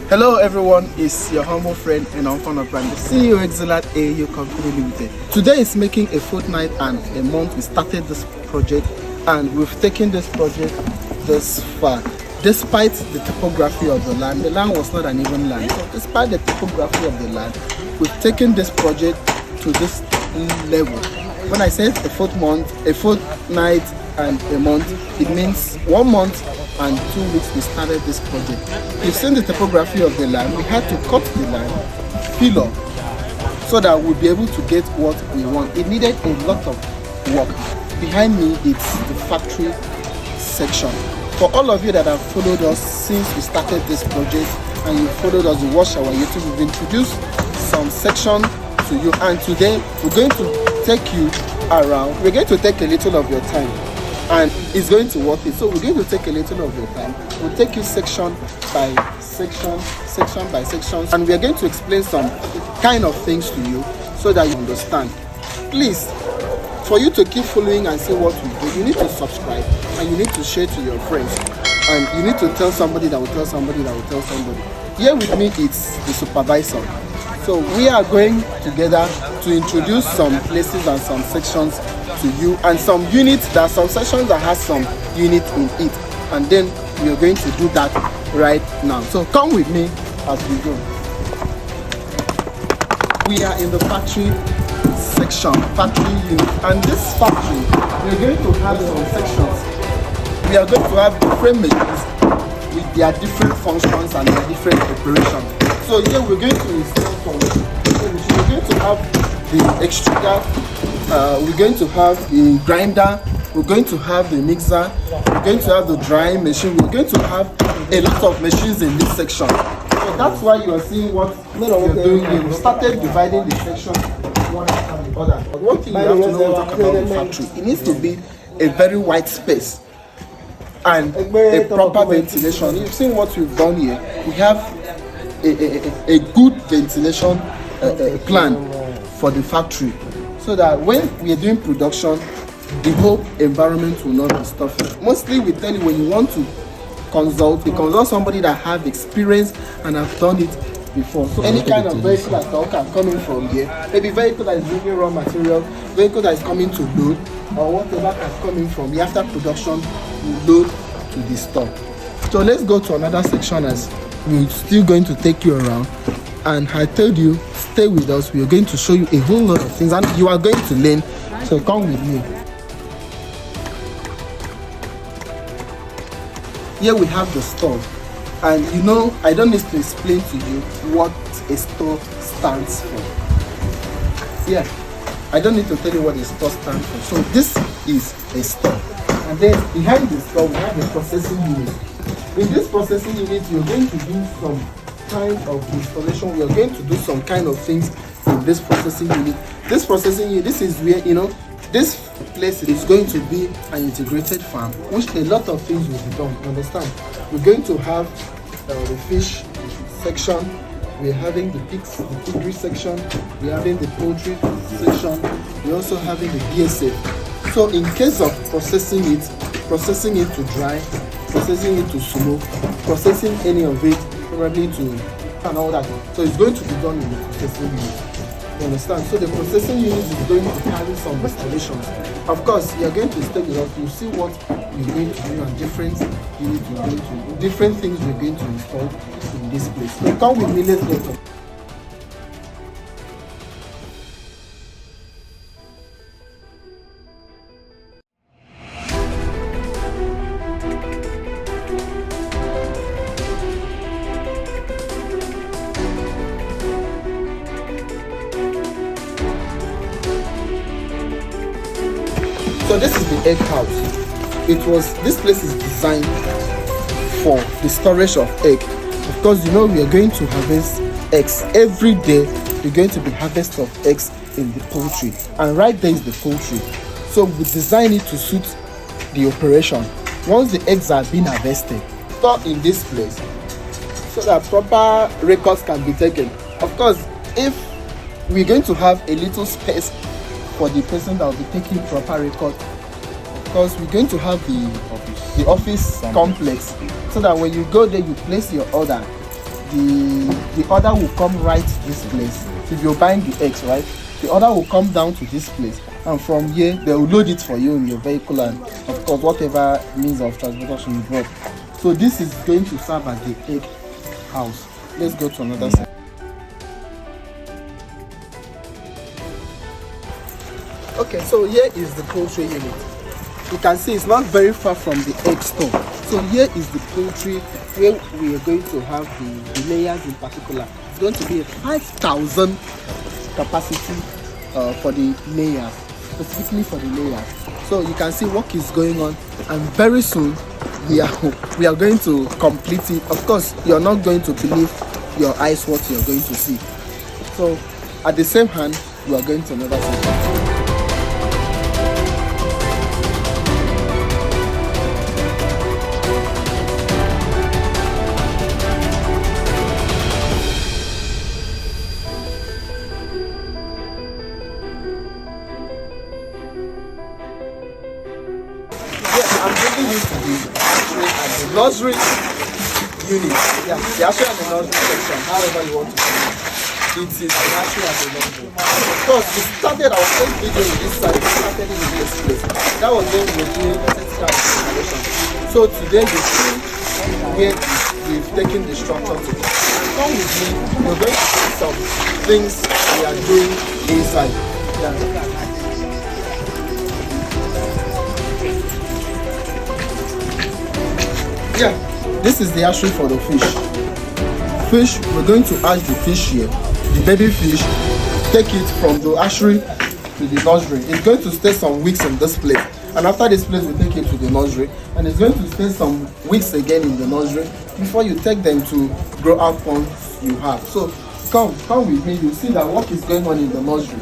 Hello everyone, it's your humble friend and unfun of brand, the CEO Excilat AU Company Limited. Today is making a fortnight and a month we started this project, and we've taken this project this far. Despite the topography of the land was not an even land. So despite the topography of the land, we've taken this project to this level. When I say a fortnight and a month, it means 1 month and 2 weeks we started this project. We've seen the topography of the land. We had to cut the land, fill up, so that we'll be able to get what we want. It needed a lot of work. Behind me, it's the factory section. For all of you that have followed us since we started this project and you followed us, you watch our YouTube, we've introduced some section to you, and today we're going to take you around. We're going to take a little of your time, and it's going to worth it. So we're going to take a little of your time. We'll take you section by section, section by section, and we are going to explain some kind of things to you so that you understand. Please, for you to keep following and see what we do, you need to subscribe and you need to share to your friends, and you need to tell somebody that will tell somebody that will tell somebody. Here with me it's the supervisor. So we are going together to introduce some places and some sections to you, and some units. There are some sections that has some unit in it, and then we are going to do that right now. So come with me as we go. We are in the factory section, factory unit, and this factory we are going to have some sections. We are going to have different machines with their different functions and their different operations. So here we're going to install some machines. We're going to have the extruder, we're going to have the grinder, we're going to have the mixer, we're going to have the drying machine, we're going to have a lot of machines in this section. So that's why you are seeing what we're doing here. We started dividing the section one after the other. But one thing you have to know when we talk about the factory, it needs to be a very wide space and a proper ventilation. You've seen what we've done here. We have a good ventilation plan for the factory, so that when we are doing production, the whole environment will not be stuffy. Mostly we tell you, when you want to consult somebody that have experience and have done it before. So any kind of vehicle that can come in from here, maybe vehicle that is bringing raw material, vehicle that is coming to load, or whatever can come in from here after production, will load to the store. So let's go to another section, as we're still going to take you around. And I told you, stay with us. We are going to show you a whole lot of things, and you are going to learn. So come with me. Here we have the store, and you know, I don't need to explain to you what a store stands for. Yeah, I don't need to tell you what a store stands for. So this is a store, and then behind the store we have the processing unit. In this processing unit, you're going to do some kind of installation. We are going to do some kind of things in this processing unit. This processing unit, this is where, you know, this place is going to be an integrated farm, which a lot of things will be done. Understand? We're going to have the fish section, we're having the pigs, the piggery section, we're having the poultry section, we're also having the BSF. So in case of processing it to dry, processing it to smoke, processing any of it probably to and all that. So it's going to be done in the processing unit. You understand? So the processing unit is going to carry some installations. Of course, you're going to stay with us. You see what we're going to do, and different units we're going to do, different things we're going to install in this place. So come with me, let's go. So this is the egg house. This place is designed for the storage of egg. Of course, you know, we are going to harvest eggs every day. We're going to be harvest of eggs in the poultry, and right there is the poultry. So we design it to suit the operation. Once the eggs are being harvested, stored in this place, so that proper records can be taken. Of course, if we're going to have a little space for the person that will be taking proper record, because we're going to have the office complex, so that when you go there, you place your order. the order will come right to this place. If you're buying the eggs, right, the order will come down to this place, and from here they will load it for you in your vehicle, and of course whatever means of transportation you brought. So this is going to serve as the egg house. Let's go to another side. Okay, so here is the poultry unit. You can see it's not very far from the egg store. So here is the poultry where we are going to have the layers in particular. It's going to be a 5,000 capacity for the layers, specifically for the layers. So you can see work is going on, and very soon we are going to complete it. Of course, you're not going to believe your eyes what you're going to see. So at the same hand, we are going to another section. I'm bringing you to the nursery unit. Yeah, the actually the nursery section, however you want to do it. It is the nursery and the nursery. Of course, we started our first video in this side, we started in this place. That was when we were doing technical installation. So today you see where we've taken the structure to. Come with me, we're going to see some things we are doing inside. Yeah. Yeah, this is the hatchery for the fish. We're going to hatch the fish here, the baby fish, take it from the hatchery to the nursery. It's going to stay some weeks in this place, and after this place we take it to the nursery, and it's going to stay some weeks again in the nursery before you take them to grow out ponds you have. So come with me, you see that work is going on in the nursery.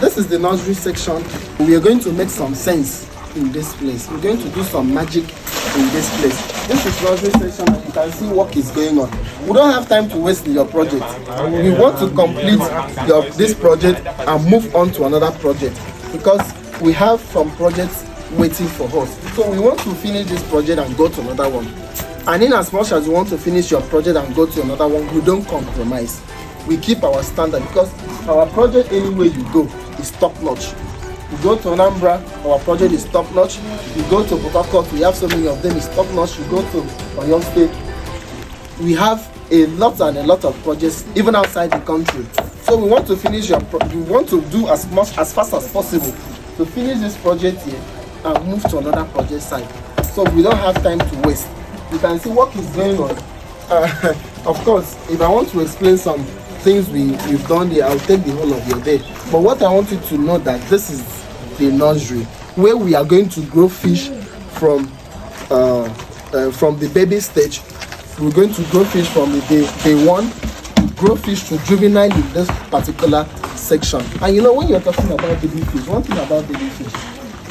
This is the nursery section. We are going to make some sense in this place. We're going to do some magic in this place. This is nursery section, and you can see work is going on. We don't have time to waste in your project. We want to complete this project and move on to another project, because we have some projects waiting for us. So we want to finish this project and go to another one. And in as much as you want to finish your project and go to another one, we don't compromise. We keep our standard, because our project, anywhere you go, is top notch. You go to Anambra, our project is top notch. You go to Port Harcourt, we have so many of them, is top notch. You go to Oyo State, we have a lot of projects even outside the country. So we want to finish we want to do as fast as possible to finish this project here and move to another project site. So we don't have time to waste. You can see what is going on. Of course, if I want to explain some things we've done here, I'll take the whole of your day. But what I want you to know, that this is the nursery where we are going to grow fish from the baby stage. We're going to grow fish from the day one, grow fish to juvenile in this particular section. And you know, when you're talking about baby fish, one thing about baby fish,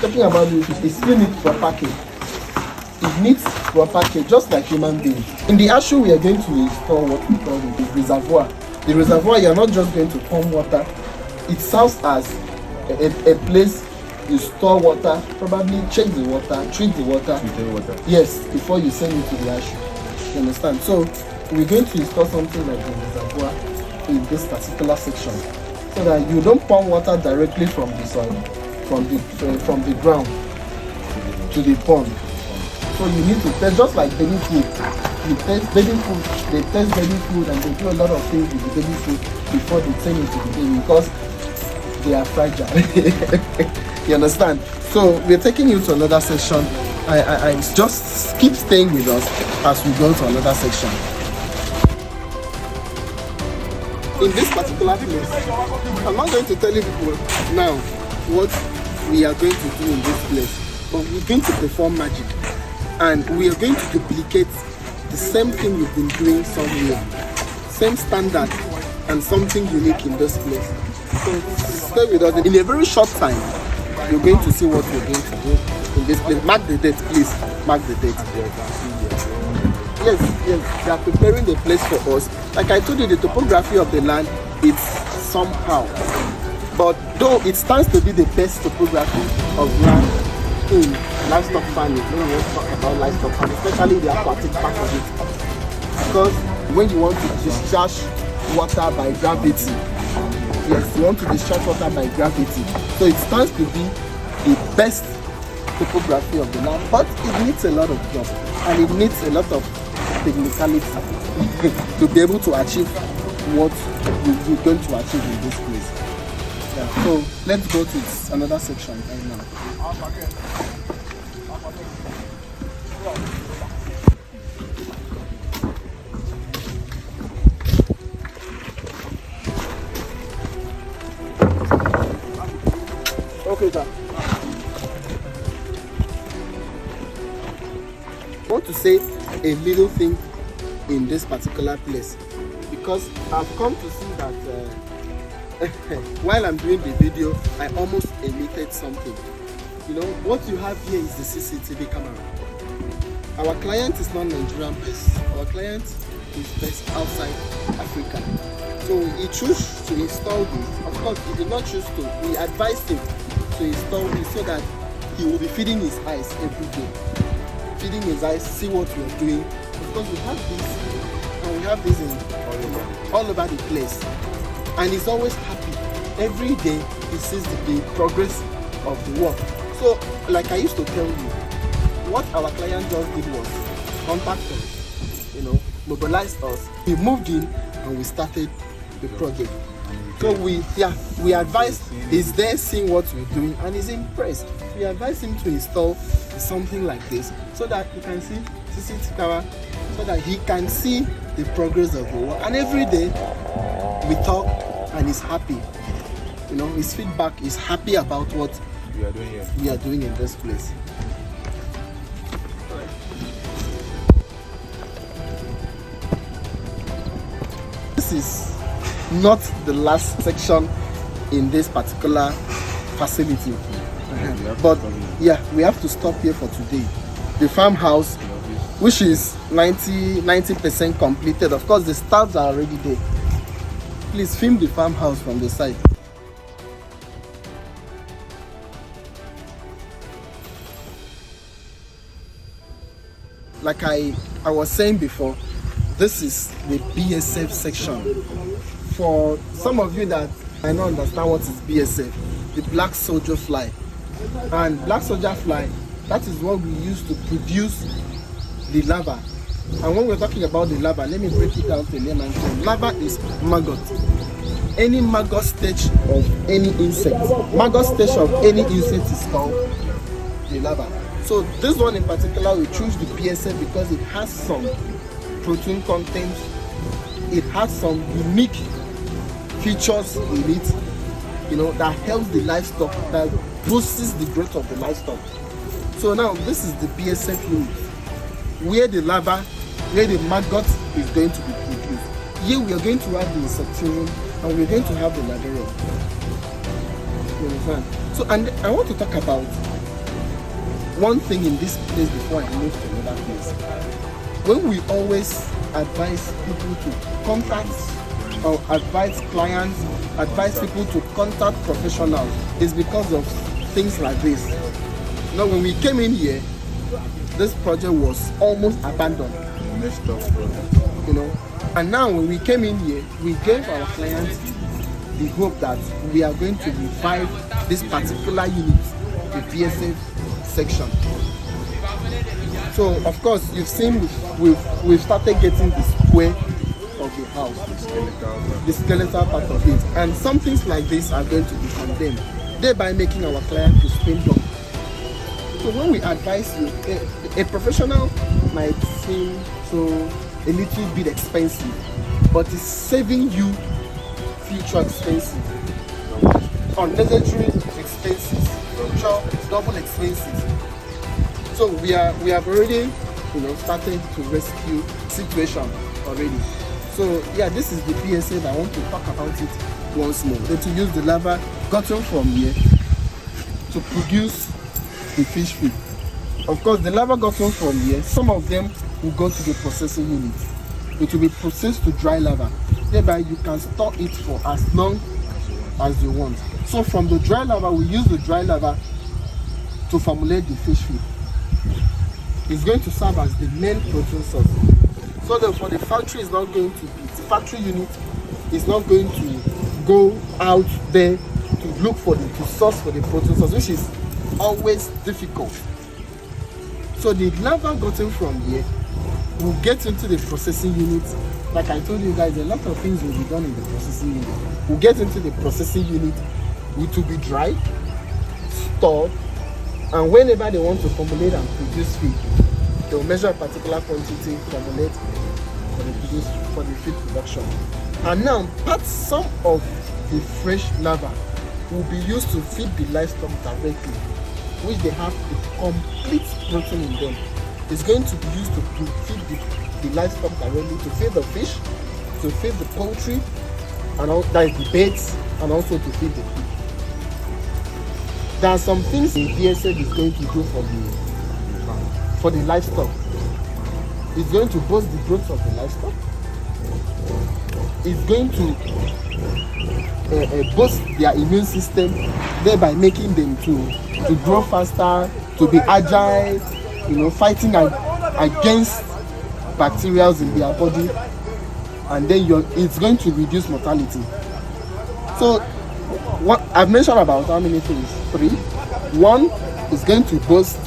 talking about baby fish, it still needs proper care. It needs proper care, just like human beings. In the hatchery, we are going to install what we call the reservoir. The reservoir, you're not just going to pump water. It serves as a place you store water, probably check the water, treat the water. Yes, before you send it to the hatchery. You understand? So we're going to install something like the reservoir in this particular section, so that you don't pump water directly from the soil, from the ground to the pond. So you need to test, just like baby food. You test baby food, they test baby food, and they do a lot of things with the baby food before they send it to the baby, because they are fragile. You understand? So we're taking you to another section. I just keep staying with us as we go to another section. In this particular place, I'm not going to tell you people now what we are going to do in this place, but we're going to perform magic, and we are going to duplicate the same thing we've been doing somewhere, same standard and something unique in this place. So stay with us. In a very short time, you're going to see what we're going to do in this place. Mark the date, please. Mark the date. Yes, they are preparing the place for us. Like I told you, the topography of the land, it's somehow, but though it stands to be the best topography of land in livestock farming, when we want to talk about livestock farming, especially the aquatic part of it. Because when you want to discharge water by gravity, yes, you want to discharge water by gravity. So it stands to be the best topography of the land, but it needs a lot of job and it needs a lot of technicality to be able to achieve what you're going to achieve in this place. Yeah. So let's go to another section right now. Okay, sir. I want to say a little thing in this particular place because I've come to see that while I'm doing the video, I almost omitted something. You know, what you have here is the CCTV camera. Our client is not Nigerian based. Our client is based outside Africa. So he chose to install this. Of course, he did not choose to. We advised him to install this so that he will be feeding his eyes every day. Feeding his eyes, see what we are doing. Because we have this, and we have this in all over the place. And he's always happy. Every day he sees the progress of the work. So, like I used to tell you, what our client just did was contact us, you know, mobilized us. We moved in and we started the project. So we advised, he's there seeing what we're doing and he's impressed. We advised him to install something like this so that he can see CCTV camera, so that he can see the progress of the work. And every day we talk and he's happy. You know, his feedback is happy about what we are doing in this place. This is not the last section in this particular facility, but yeah, we have to stop here for today. The farmhouse, which is 90% completed. Of course, the staffs are already there. Please film the farmhouse from the side. Like I was saying before, this is the BSF section. For some of you that might not understand what is BSF, the black soldier fly. And black soldier fly, that is what we use to produce the larva. And when we're talking about the larva, let me break it down to a layman's term. Larva is maggot. Any maggot stage of any insect. Maggot stage of any insect is called the larva. So this one in particular, we choose the BSF because it has some protein content. It has some unique features in it, you know, that helps the livestock, that boosts the growth of the livestock. So now this is the BSF unit, where the larva, where the maggot is going to be produced. Here we are going to have the insectivorous and we're going to have the larvae. You understand? So, and I want to talk about one thing in this place before I move to another place. When we always advise people to contact or advise clients, advise people to contact professionals, is because of things like this. Now, when we came in here, this project was almost abandoned. You know, and now when we came in here, we gave our clients the hope that we are going to revive this particular unit, the BSF section. So, of course, you've seen we've started getting the square of the house, the skeletal part of it, and some things like this are going to be condemned, thereby making our client to spend more. So when we advise you, a professional might seem so a little bit expensive, but it's saving you future expenses, unnecessary expenses, future double expenses. So we have already, you know, started to rescue situation already. So yeah, this is the PSA that I want to talk about it once more. Then to use the larva gotten from here to produce the fish feed. Of course, the larva gotten from here, some of them will go to the processing unit. It will be processed to dry larva. Thereby, you can store it for as long as you want. So from the dry larva, we use the dry larva to formulate the fish feed. is going to serve as the main protein source. So therefore the factory is not going to be, the factory unit is not going to go out there to look for the source for the protein source, which is always difficult. So the lava gotten from here will get into the processing unit. Like I told you guys, a lot of things will be done in the processing unit. We'll get into the processing unit, it will be dry, stored, and whenever they want to formulate and produce feed, they will measure a particular quantity, formulate for the feed production. And now, some of the fresh lava will be used to feed the livestock directly, which they have a complete protein in them. It's going to be used to feed the livestock directly, to feed the fish, to feed the poultry, and all that is the birds, and also to feed the pig. There are some things the BSF is going to do for the livestock. It's going to boost the growth of the livestock. It's going to boost their immune system, thereby making them to grow faster, to be agile, fighting against bacteria in their body, and then it's going to reduce mortality. So what I've mentioned about how many things? 3. 1 is going to boost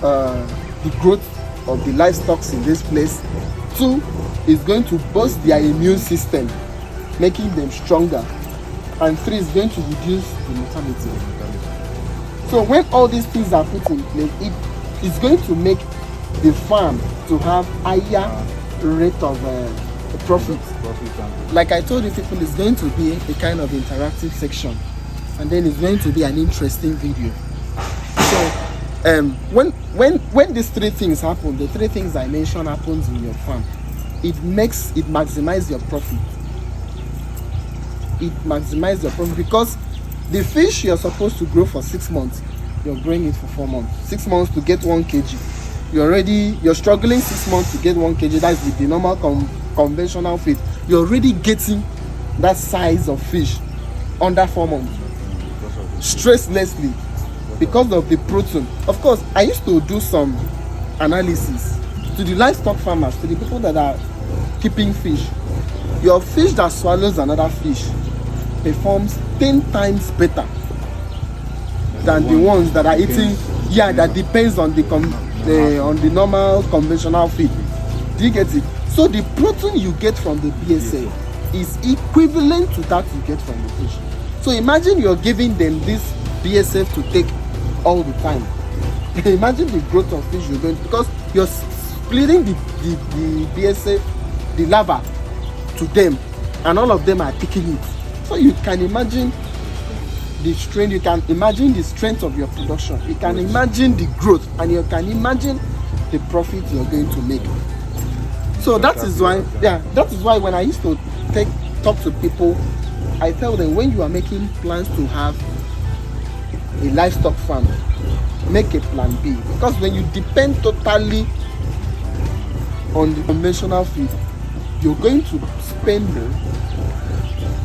the growth of the livestock in this place. 2 is going to boost their immune system, making them stronger. And 3 is going to reduce the mortality. So when all these things are put in place, it is going to make the farm to have higher rate of profit. Like I told you people, it's going to be a kind of interactive section, and then it's going to be an interesting video. So when these 3 things happen, the 3 things I mentioned happens in your farm, it maximizes your profit. It maximizes your profit because the fish you're supposed to grow for 6 months, you're growing it for 4 months. 6 months to get 1 kg. You're struggling 6 months to get 1 kg. That's with the normal conventional feed. You're already getting that size of fish under 4 months, stresslessly, because of the protein. Of course, I used to do some analysis to the livestock farmers, to the people that are keeping fish. Your fish that swallows another fish performs 10 times better than the ones that are eating. Yeah, that depends on the normal conventional feed. Do you get it? So the protein you get from the BSA is equivalent to that you get from the fish. So imagine you're giving them this BSF to take all the time. Imagine the growth of fish you're going to, because you're splitting the BSF, the lava, to them, and all of them are taking it. So you can imagine the strength, you can imagine the strength of your production, you can imagine the growth, and you can imagine the profit you're going to make. So that is why when I used to talk to people, I tell them, when you are making plans to have a livestock farm, make a plan B, because when you depend totally on the conventional feed, you're going to spend more,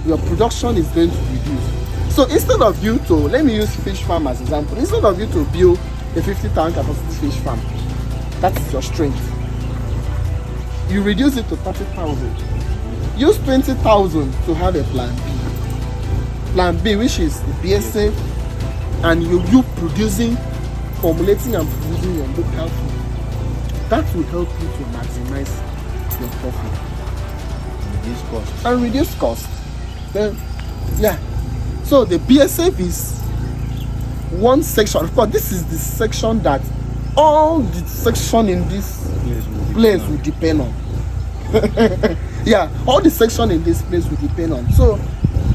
your production is going to reduce. So instead of you to, let me use fish farm as an example, instead of you to build a 50,000 capacity fish farm, that is your strength, you reduce it to 30,000. Use 20,000 to have a plan B. Plan B, which is the BSA, and you producing, formulating and producing your local food. That will help you to maximize your profit. Reduce cost. Then, so the BSF is one section. Of course, this is the section that all the section in this place will depend on. All the section in this place will depend on. So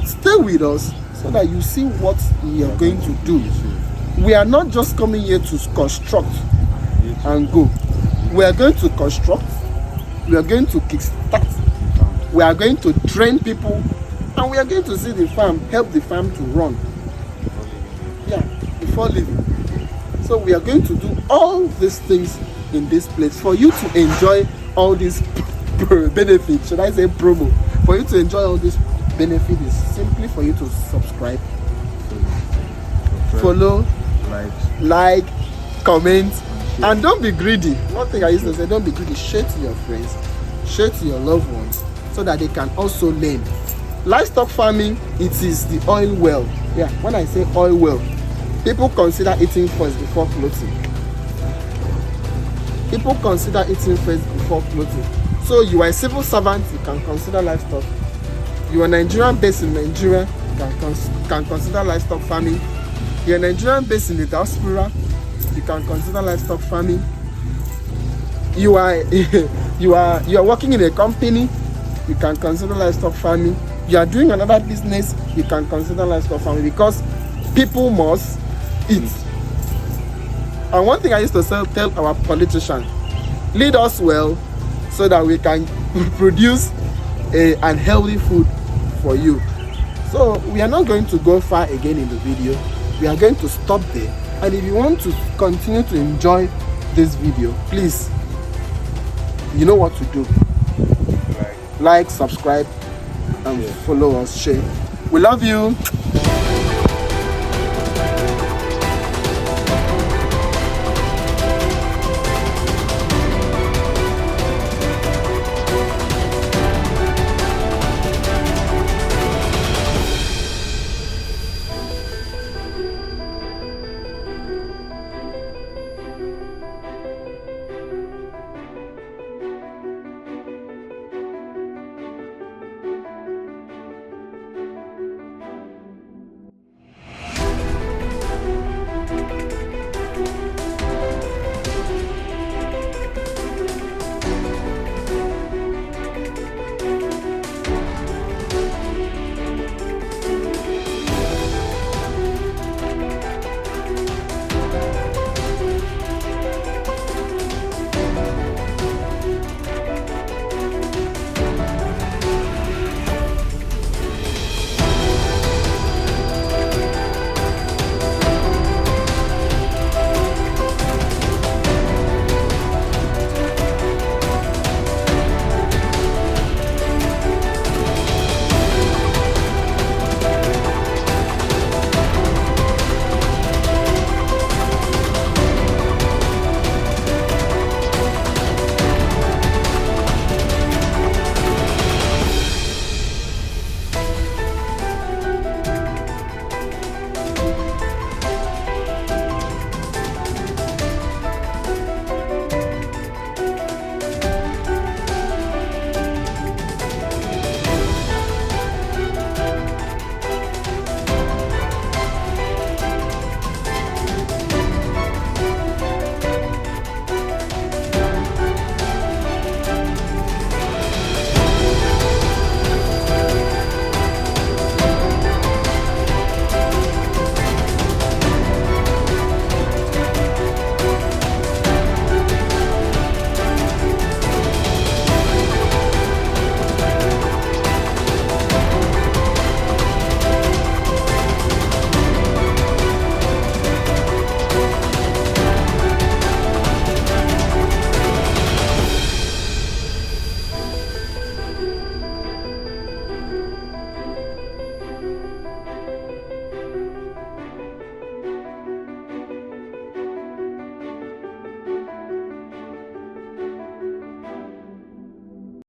stay with us so that you see what we are going to do. We are not just coming here to construct and go. We are going to construct, we are going to kickstart, we are going to train people, and we are going to see the farm, help the farm to run before leaving. So we are going to do all these things in this place for you to enjoy all these benefits. Should I say promo? For you to enjoy all this benefit is simply for you to subscribe, follow, like, comment, And don't be greedy. One thing I used to say, don't be greedy. Share to your friends, share to your loved ones, so that they can also learn. Livestock farming, it is the oil well. Yeah, when I say oil well, people consider eating first before clothing. People consider eating first before clothing. So you are a civil servant, you can consider livestock. You are Nigerian based in Nigeria, you can consider livestock farming. You are Nigerian based in the diaspora, you can consider livestock farming. You are you are working in a company, you can consider livestock farming. You are doing another business, you can consider livestock farming, because people must eat. And one thing I used to tell our politicians, lead us well so that we can produce an healthy food for you. So we are not going to go far again in the video. We are going to stop there. And if you want to continue to enjoy this video, please, you know what to do. Like, subscribe, and follow us, share. We love you.